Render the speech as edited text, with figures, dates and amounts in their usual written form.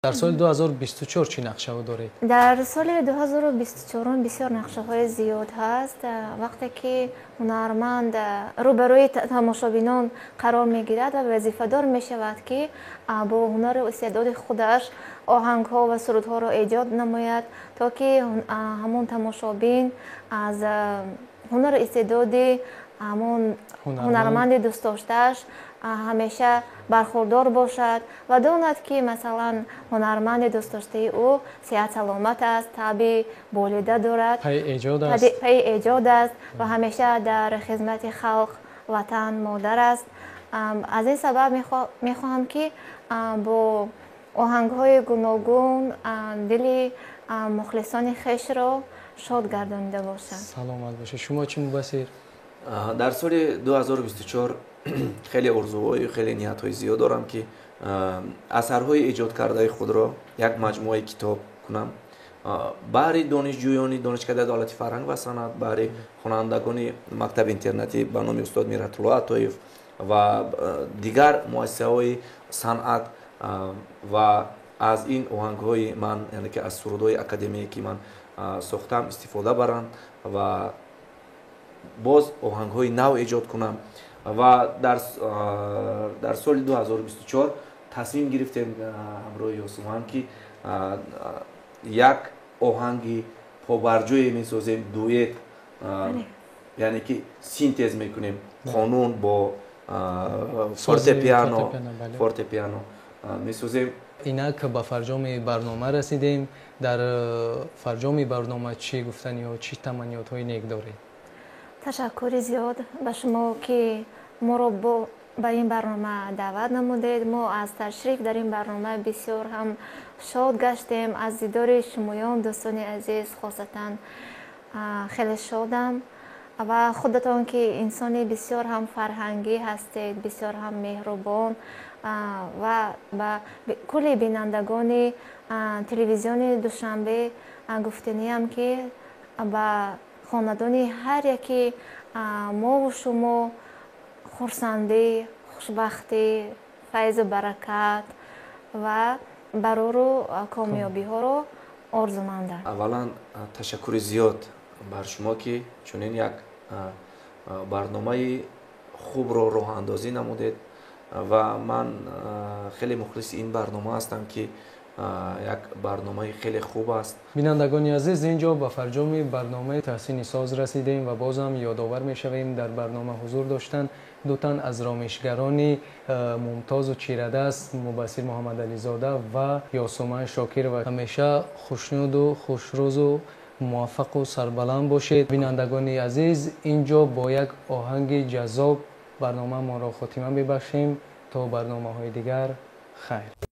در سال 2024 چی نقشه دارید؟ در سال 2024 بسیار نقشه های زیاد هست. وقتی که هنرمند روبروی تماشابینان قرار می گیرد و وظیفه دار می شود که با هنر و استعداد خودش آهنگ ها و سرود ها را ایجاد نماید تا که همون تماشابین از هنر استعداد همون هنرمند دوست داشته‌اش همیشه برخوردار باشد و داند که مثلا هنرمند دوست داشته او صحت سلامت است، طبع بالیده دارد، پی ایجاد است و همیشه در خدمت خلق وطن مادر است. از این سبب میخواهم که با آهنگ های گوناگون دل مخلصان خویش را شاد گردانیده باشد. سلامت باشه. شما چی مبصر؟ در سال 2024 خیلی آرزوهای و خیلی نیت‌های زیاد دارم که اثرهای ایجاد کرده خود را یک مجموعه کتاب کنم برای دانشجویان دانشکده دولت فرهنگ و صنعت، برای خوانندگان مکتب اینترنتی به نام استاد میرحت الله عطایف و دیگر مؤسسه‌های صنعت و از این آهنگ‌های من، یعنی که از سرودهای اکادمیایی که من ساختم استفاده برند و باز آهنگ‌های نو ایجاد کنم و در سال 2024 تصمیم گرفتیم همراه یاسمن که یک آهنگی پابرجوی می‌سازیم، دویت، یعنی که سینتز می‌کنیم قانون با فورتپیانو می‌سازیم. اینک به فرجام برنامه رسیدیم. در فرجام برنامه چی گفتن یا چی تمنیات‌های نیک دارید؟ تشکر زیاد به شما که ما را به این برنامه دعوت نمودید. ما از تشریف در این برنامه بسیار هم شاد گشتیم. از دیدار شمایان دوستان عزیز خاصتا خیلی شادم و خودتان که انسانی بسیار هم فرهنگی هستید، بسیار هم مهربان و به کل بینندگان تلویزیون دوشنبه گفتنیم که با خاندان هر یکی ما و شما خرسندی، خوشبختی، فیض و برکت و برار و کامیابی ها رو آرزو مندم. اولا تشکر زیاد بر شما که چنین یک برنامه خوب رو راه اندازی نمودید و من خیلی مخلص این برنامه هستم که یک برنامه خیلی خوب است. بینندگان عزیز، اینجا به فرجام برنامه تحسین ساز رسیدیم و بازم یادآور می‌شویم در برنامه حضور داشتن دو تن از رامشگران ممتاز و چیره‌دست، مبصر محمد علی زاده و یاسمن شاکر و همیشه خوشنود و خوشروز و موفق و سربلند باشید. بینندگان عزیز، اینجا با یک آهنگ جذاب برنامه ما را خاتمه ببخشیم تا برنامه‌های دیگر. خیر.